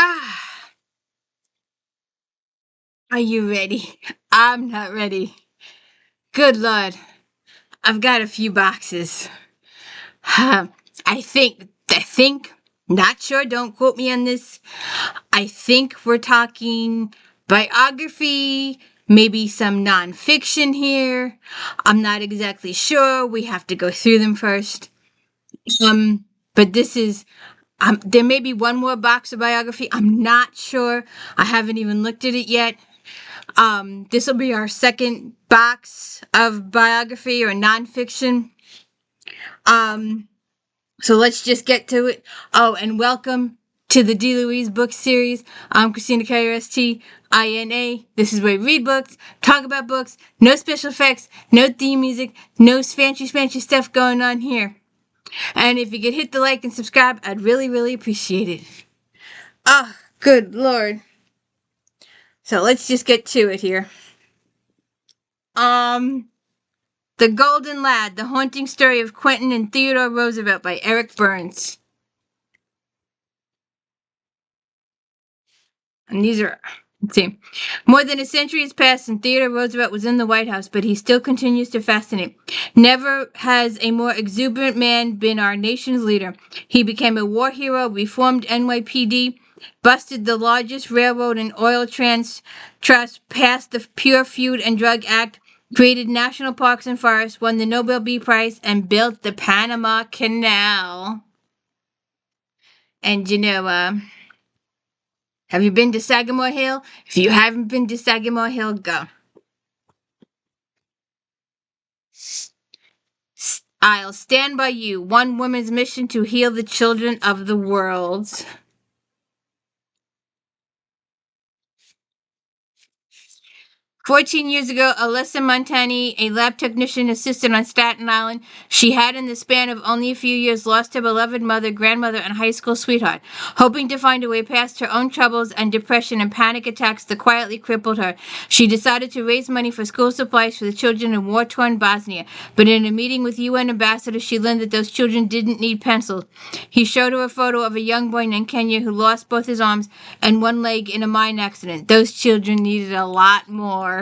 Ah, are you ready? I'm not ready. Good Lord. I've got a few boxes. I think, not sure, don't quote me on this. I think we're talking biography, maybe some nonfiction here. I'm not exactly sure. We have to go through them first. But this is, there may be one more box of biography. I'm not sure. I haven't even looked at it yet. This will be our second box of biography or nonfiction. So let's just get to it. Oh, and welcome to the D. Louise book series. I'm Christina KRSTINA. This is where we read books, talk about books, no special effects, no theme music, no fancy stuff going on here. And if you could hit the like and subscribe, I'd really appreciate it. Ah, good Lord. So let's just get to it here. The Golden Lad, The Haunting Story of Quentin and Theodore Roosevelt by Eric Burns. And these are, let's see. More than a century has passed and Theodore Roosevelt was in the White House, but he still continues to fascinate. Never has a more exuberant man been our nation's leader. He became a war hero, reformed NYPD, busted the largest railroad and oil trust, passed the Pure Food and Drug Act, created national parks and forests, won the Nobel Peace Prize, and built the Panama Canal. And have you been to Sagamore Hill? If you haven't been to Sagamore Hill, go. I'll stand by you. One woman's mission to heal the children of the world. 14 years ago, ELISSA MONTANTI, a lab technician assistant on Staten Island, she had in the span of only a few years lost her beloved mother, grandmother, and high school sweetheart. Hoping to find a way past her own troubles and depression and panic attacks that quietly crippled her, she decided to raise money for school supplies for the children in war-torn Bosnia. But in a meeting with UN ambassadors, she learned that those children didn't need pencils. He showed her a photo of a young boy named Kenya who lost both his arms and one leg in a mine accident. Those children needed a lot more.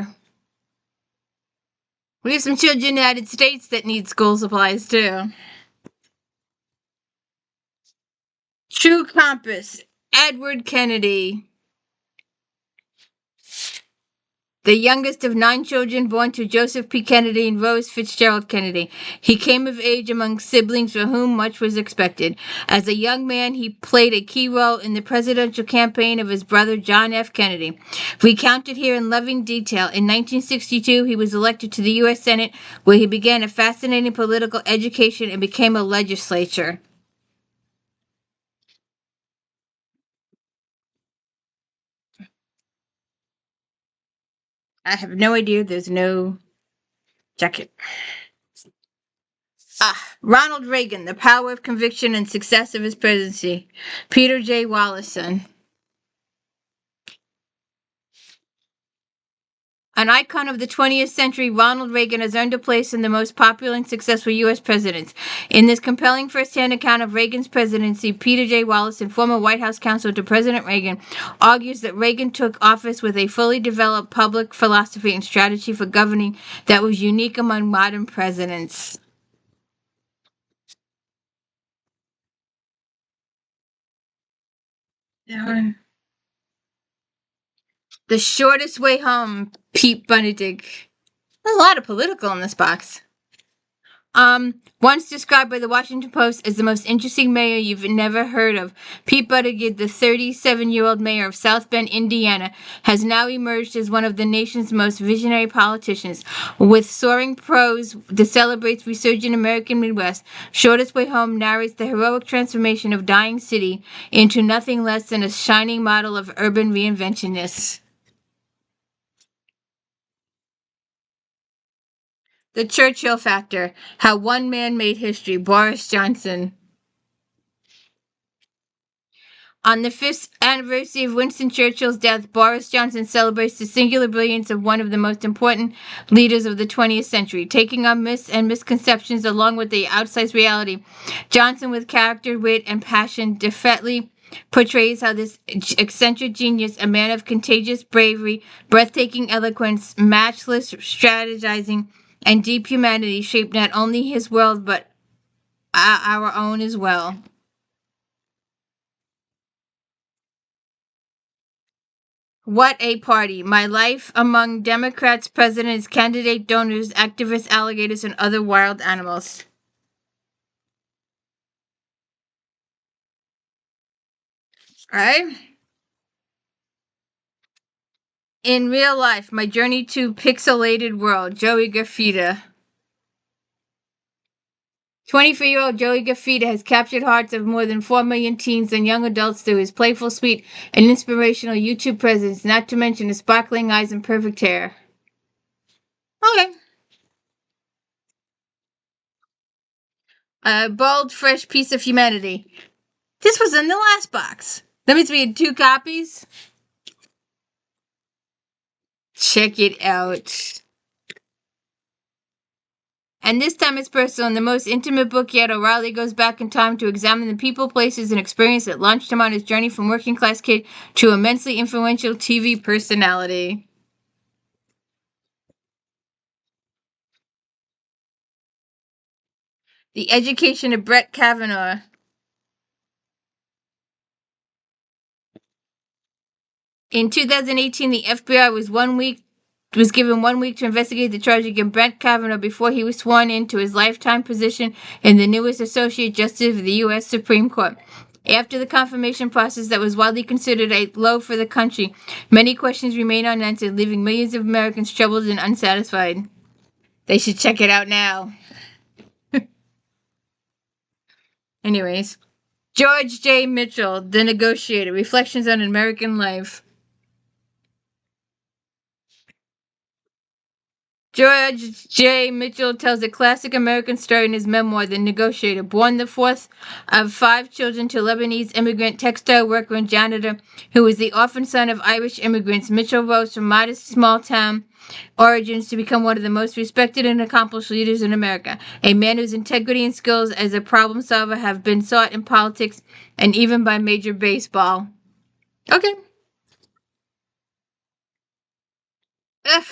We have some children in the United States that need school supplies too. True Compass, Edward Kennedy. The youngest of 9 children born to Joseph P. Kennedy and Rose Fitzgerald Kennedy. He came of age among siblings for whom much was expected. As a young man, he played a key role in the presidential campaign of his brother John F. Kennedy. Recounted here in loving detail, in 1962 he was elected to the U.S. Senate, where he began a fascinating political education and became a legislator. I have no idea. There's no jacket. Ronald Reagan, The Power of Conviction and Success of His Presidency. Peter J. Wallison. An icon of the 20th century, Ronald Reagan has earned a place in the most popular and successful U.S. presidents. In this compelling first-hand account of Reagan's presidency, Peter J. Wallison, former White House counsel to President Reagan, argues that Reagan took office with a fully developed public philosophy and strategy for governing that was unique among modern presidents. The Shortest Way Home, Pete Buttigieg. There's a lot of political in this box. Once described by the Washington Post as the most interesting mayor you've never heard of, Pete Buttigieg, the 37-year-old mayor of South Bend, Indiana, has now emerged as one of the nation's most visionary politicians. With soaring prose that celebrates resurgent American Midwest, Shortest Way Home narrates the heroic transformation of dying city into nothing less than a shining model of urban reinventionness. The Churchill Factor, How One Man Made History, Boris Johnson. On the 5th anniversary of Winston Churchill's death, Boris Johnson celebrates the singular brilliance of one of the most important leaders of the 20th century. Taking on myths and misconceptions along with the outsized reality, Johnson, with character, wit, and passion, deftly portrays how this eccentric genius, a man of contagious bravery, breathtaking eloquence, matchless strategizing, and deep humanity, shaped not only his world but our own as well. What a party. My life among Democrats, presidents, candidate donors, activists, alligators, and other wild animals. Alright? In real life, my journey to pixelated world, Joey Graffita. 23-year-old Joey Graffita has captured hearts of more than 4 million teens and young adults through his playful, sweet, and inspirational YouTube presence, not to mention his sparkling eyes and perfect hair. Okay. A bold, fresh piece of humanity. This was in the last box. That means we had 2 copies. Check it out. And this time it's personal. In the most intimate book yet, O'Reilly goes back in time to examine the people, places, and experience that launched him on his journey from working class kid to immensely influential TV personality. The Education of Brett Kavanaugh. In 2018, the FBI was given 1 week to investigate the charge against Brett Kavanaugh before he was sworn into his lifetime position in the newest Associate Justice of the U.S. Supreme Court. After the confirmation process that was widely considered a low for the country, many questions remain unanswered, leaving millions of Americans troubled and unsatisfied. They should check it out now. Anyways, George J. Mitchell, The Negotiator, Reflections on American Life. George J. Mitchell tells a classic American story in his memoir, The Negotiator. Born the 4th of 5 children to Lebanese immigrant textile worker and janitor who was the orphan son of Irish immigrants, Mitchell rose from modest small-town origins to become one of the most respected and accomplished leaders in America, a man whose integrity and skills as a problem solver have been sought in politics and even by Major Baseball. Okay. Ugh.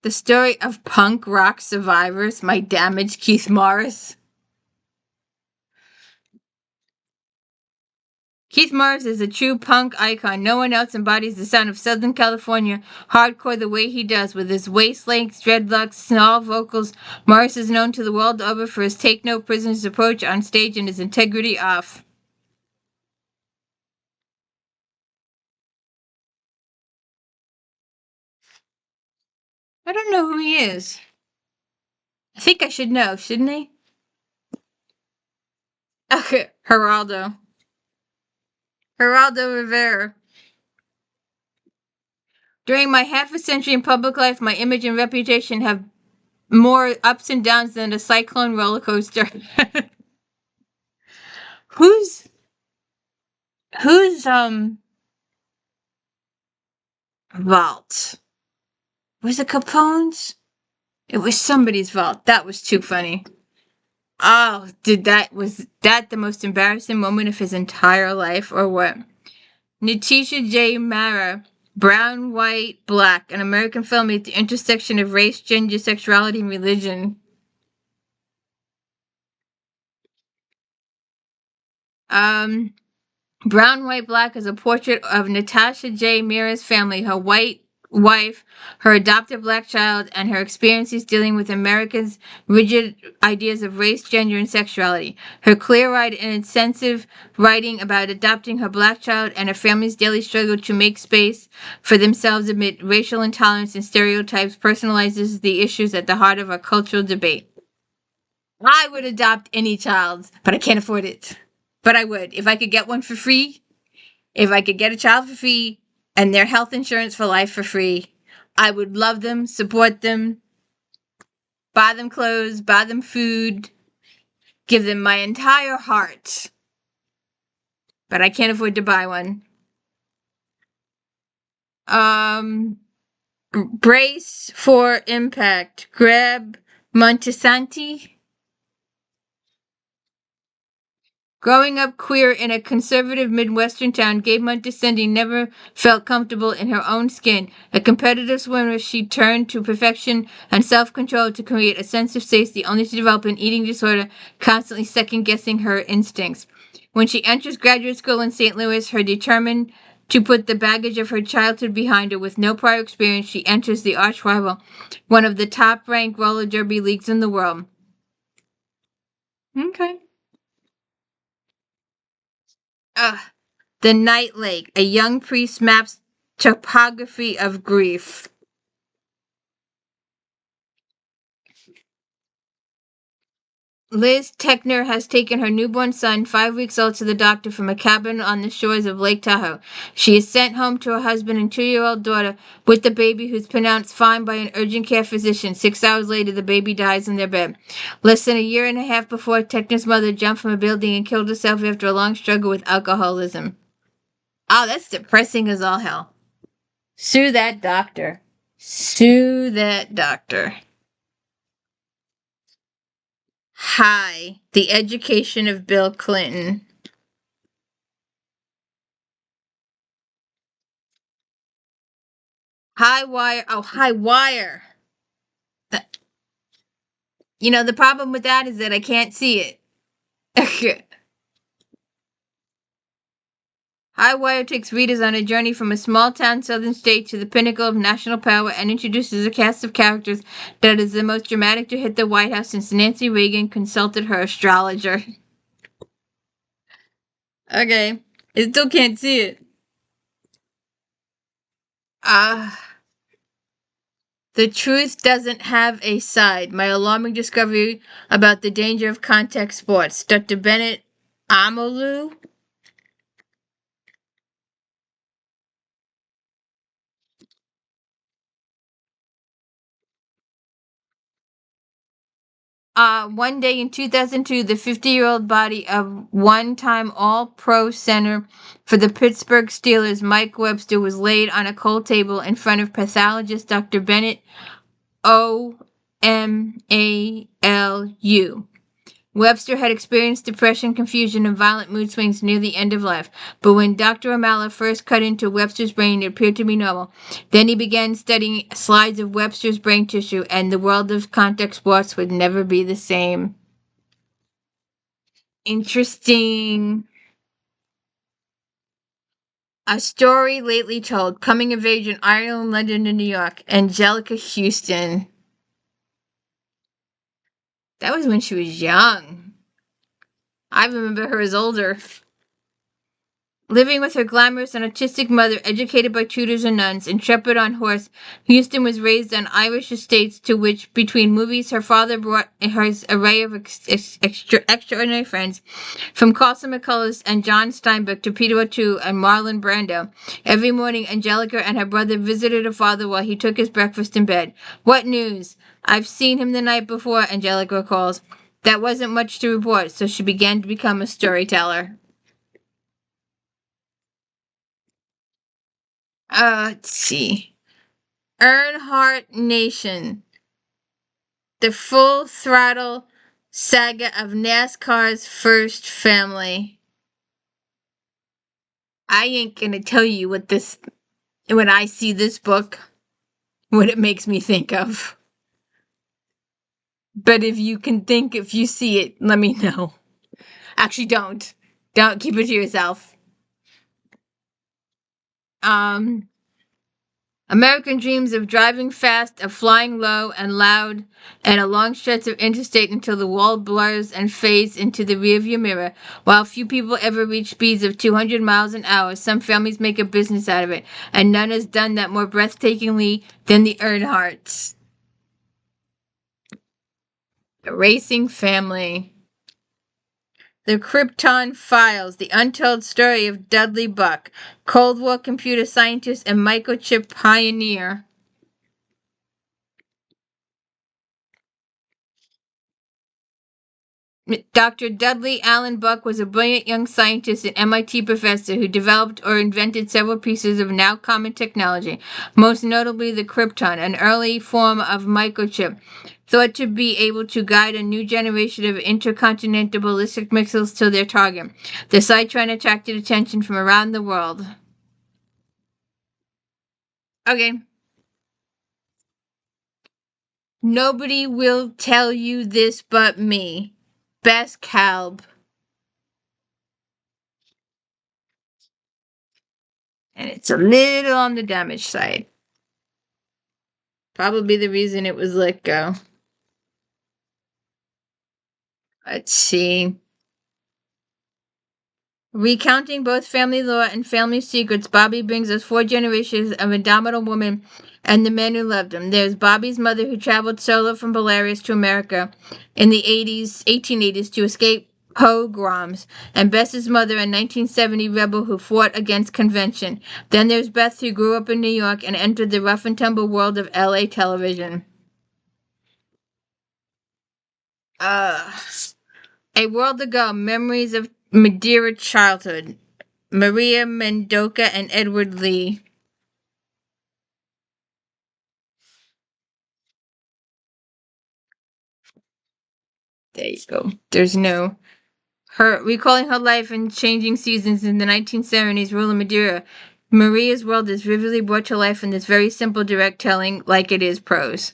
The story of punk rock survivors might damage Keith Morris. Keith Morris is a true punk icon. No one else embodies the sound of Southern California hardcore the way he does. With his waist-length dreadlocks, snarl vocals, Morris is known to the world over for his take-no-prisoners approach on stage and his integrity off. I don't know who he is. I think I should know, shouldn't I? Okay, Geraldo. Geraldo Rivera. During my half a century in public life, my image and reputation have more ups and downs than a cyclone roller coaster. Who's vault? Was it Capone's? It was somebody's vault. That was too funny. Oh, was that the most embarrassing moment of his entire life, or what? Natisha J. Mara, Brown, White, Black, an American film at the intersection of race, gender, sexuality, and religion. Brown, White, Black is a portrait of Natasha J. Mira's family, her white wife, her adopted black child, and her experiences dealing with Americans' rigid ideas of race, gender, and sexuality. Her clear-eyed and incisive writing about adopting her black child and her family's daily struggle to make space for themselves amid racial intolerance and stereotypes personalizes the issues at the heart of our cultural debate. I would adopt any child, but I can't afford it. But I would. If I could get one for free, if I could get a child for free and their health insurance for life for free, I would love them, support them, buy them clothes, buy them food, give them my entire heart. But I can't afford to buy one. Brace for impact. Grab Montesanti. Growing up queer in a conservative Midwestern town, Gabe Montesanti never felt comfortable in her own skin. A competitive swimmer, she turned to perfection and self-control to create a sense of safety, only to develop an eating disorder, constantly second-guessing her instincts. When she enters graduate school in St. Louis, her determined to put the baggage of her childhood behind her. With no prior experience, she enters the arch rival, one of the top-ranked roller derby leagues in the world. Okay. The Night Lake, a young priest maps topography of grief. Liz Techner has taken her newborn son, 5 weeks old, to the doctor from a cabin on the shores of Lake Tahoe. She is sent home to her husband and 2-year-old daughter with the baby, who's pronounced fine by an urgent care physician. 6 hours later, the baby dies in their bed. Less than a year and a half before, Techner's mother jumped from a building and killed herself after a long struggle with alcoholism. Oh, that's depressing as all hell. Sue that doctor. Sue that doctor. Hi, the education of Bill Clinton. High wire. Oh, high wire. You know, the problem with that is that I can't see it. High Wire takes readers on a journey from a small-town southern state to the pinnacle of national power and introduces a cast of characters that is the most dramatic to hit the White House since Nancy Reagan consulted her astrologer. Okay, I still can't see it. The truth doesn't have a side. My alarming discovery about the danger of contact sports. Dr. Bennett OMALU. One day in 2002, the 50-year-old body of one-time All-Pro center for the Pittsburgh Steelers, Mike Webster, was laid on a cold table in front of pathologist Dr. Bennett OMALU. Webster had experienced depression, confusion, and violent mood swings near the end of life, but when Dr. O'Malley first cut into Webster's brain, it appeared to be normal. Then he began studying slides of Webster's brain tissue, and the world of contact sports would never be the same. Interesting. A story lately told, coming of age in Ireland, London, and New York. Angelica Houston. That was when she was young. I remember her as older. Living with her glamorous and artistic mother, educated by tutors and nuns, intrepid on horse, Houston was raised on Irish estates to which, between movies, her father brought her array of extraordinary friends, from Carson McCullers and John Steinbeck to Peter O'Toole and Marlon Brando. Every morning, Angelica and her brother visited her father while he took his breakfast in bed. What news? I've seen him the night before, Angelica recalls. That wasn't much to report, so she began to become a storyteller. Let's see. Earnhardt Nation. The full throttle saga of NASCAR's first family. I ain't gonna tell you when I see this book, what it makes me think of. But if you see it, let me know. Actually, don't. Don't keep it to yourself. American dreams of driving fast, of flying low and loud, and a long stretch of interstate until the wall blurs and fades into the rearview mirror. While few people ever reach speeds of 200 miles an hour, some families make a business out of it, and none has done that more breathtakingly than the Earnhardts. The racing family. The Krypton Files, the untold story of Dudley Buck, Cold War computer scientist and microchip pioneer. Dr. Dudley Allen Buck was a brilliant young scientist and MIT professor who developed or invented several pieces of now common technology, most notably the Krypton, an early form of microchip. thought to be able to guide a new generation of intercontinental ballistic missiles to their target. The Cytron attracted attention from around the world. Okay. Nobody will tell you this but me. Best KALB. And it's a little on the damaged side. Probably the reason it was let go. Let's see. Recounting both family lore and family secrets, Bobby brings us 4 generations of indomitable women and the men who loved them. There's Bobby's mother who traveled solo from Belarus to America in the 1880s to escape pogroms, and Bess's mother, a 1970 rebel who fought against convention. Then there's Beth, who grew up in New York and entered the rough and tumble world of LA television. A World Ago, Memories of Madeira Childhood. Maria Mendoca and Edward Lee. There you go. There's no her recalling her life and changing seasons in the 1970s rural Madeira. Maria's world is vividly brought to life in this very simple, direct telling, like it is prose.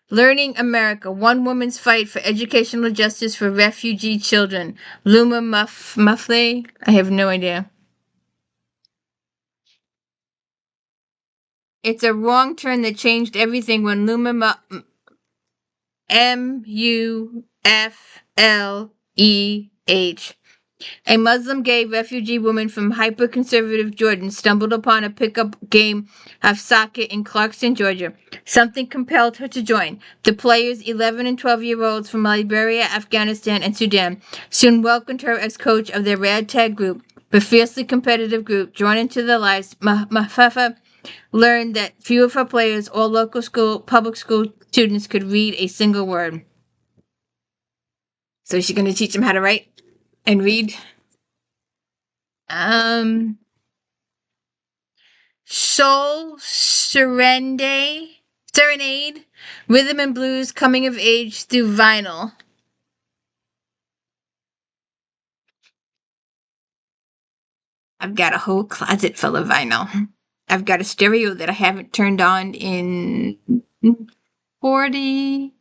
Learning America, one woman's fight for educational justice for refugee children. LUMA MUFLEH? I have no idea. It's a wrong turn that changed everything when LUMA MUFLEH. A Muslim gay refugee woman from hyper-conservative Jordan stumbled upon a pickup game of soccer in Clarkston, Georgia. Something compelled her to join. The players, 11 and 12-year-olds from Liberia, Afghanistan, and Sudan, soon welcomed her as coach of their ragtag group, but fiercely competitive group. Drawn into their lives, Mahfafa learned that few of her players or local public school students could read a single word. So she's going to teach them how to write and read. Soul Serenade, Rhythm and Blues Coming of Age through Vinyl. I've got a whole closet full of vinyl. I've got a stereo that I haven't turned on in 40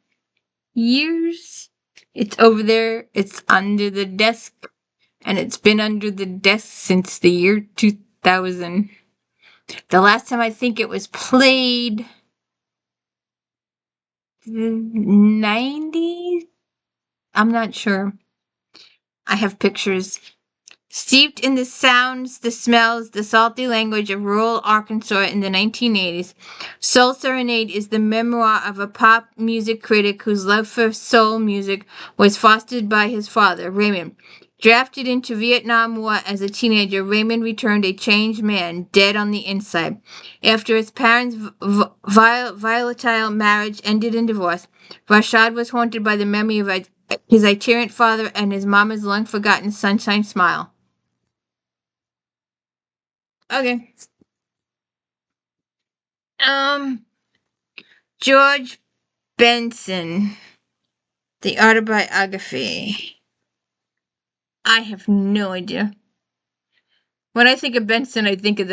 years. It's over there. It's under the desk. And it's been under the desk since the year 2000. The last time I think it was played, the 90s? I'm not sure. I have pictures. Steeped in the sounds, the smells, the salty language of rural Arkansas in the 1980s, Soul Serenade is the memoir of a pop music critic whose love for soul music was fostered by his father, Raymond. Drafted into Vietnam War as a teenager, Raymond returned a changed man, dead on the inside. After his parents' volatile marriage ended in divorce, Rashad was haunted by the memory of his itinerant father and his mama's long-forgotten sunshine smile. Okay. George Benson, the autobiography. I have no idea. When I think of Benson, I think of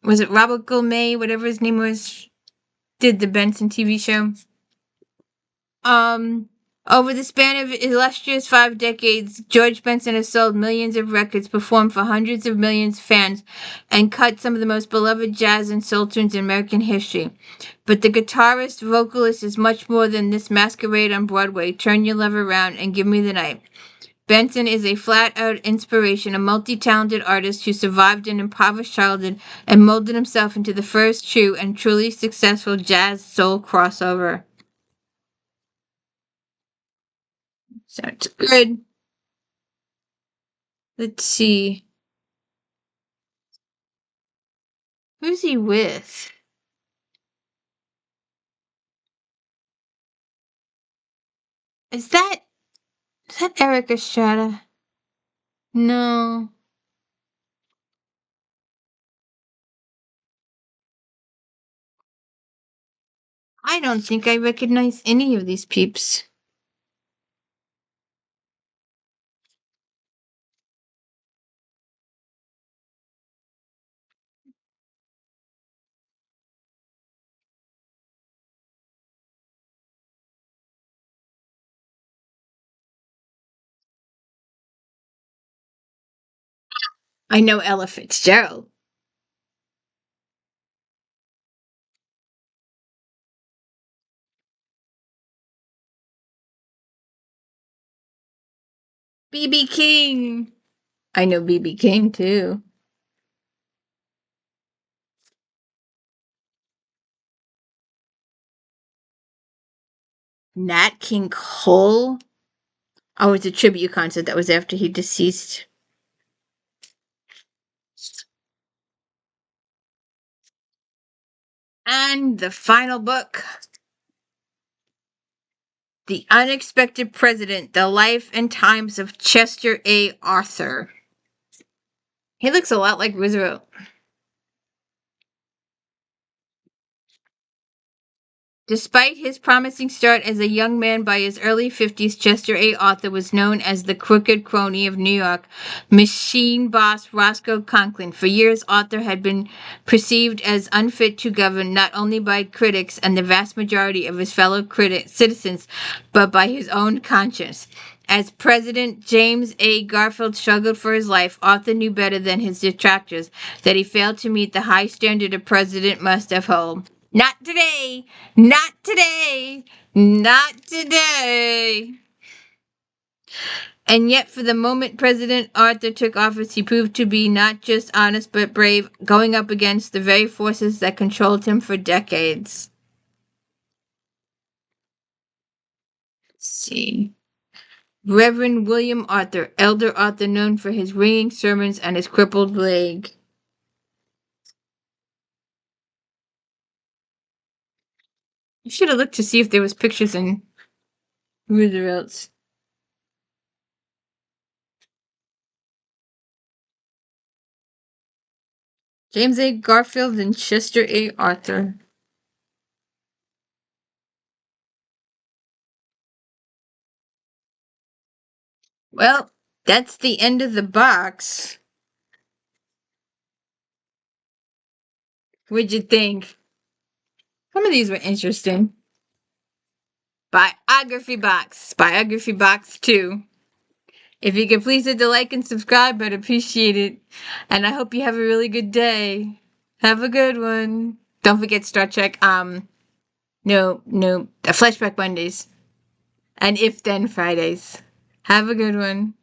was it Robert Gourmet, whatever his name was, did the Benson TV show. Over the span of illustrious 5 decades, George Benson has sold millions of records, performed for hundreds of millions of fans, and cut some of the most beloved jazz and soul tunes in American history. But the guitarist, vocalist is much more than this masquerade on Broadway. Turn your love around and give me the night. Benson is a flat-out inspiration, a multi-talented artist who survived an impoverished childhood and molded himself into the first true and truly successful jazz-soul crossover. Sounds good. Let's see. Who's he with? Is that Eric Estrada? No. I don't think I recognize any of these peeps. I know Ella Fitzgerald. B.B. King. I know B.B. King too. Nat King Cole. Oh, it's a tribute concert that was after he deceased. And the final book, The Unexpected President, The Life and Times of Chester A. Arthur. He looks a lot like Roosevelt. Despite his promising start as a young man, by his early 50s, Chester A. Arthur was known as the crooked crony of New York machine boss Roscoe Conklin. For years, Arthur had been perceived as unfit to govern, not only by critics and the vast majority of his fellow citizens, but by his own conscience. As President James A. Garfield struggled for his life, Arthur knew better than his detractors that he failed to meet the high standard a president must uphold. Not today! Not today! Not today! And yet, for the moment President Arthur took office, he proved to be not just honest but brave, going up against the very forces that controlled him for decades. Let's see. Reverend William Arthur, Elder Arthur, known for his ringing sermons and his crippled leg. You should have looked to see if there was pictures in Roosevelt's. James A. Garfield and Chester A. Arthur. Well, that's the end of the box. What'd you think? Some of these were interesting. Biography box 2. If you could please hit the like and subscribe, I'd appreciate it. And I hope you have a really good day. Have a good one. Don't forget Star Trek, Flashback Mondays. And If Then Fridays. Have a good one.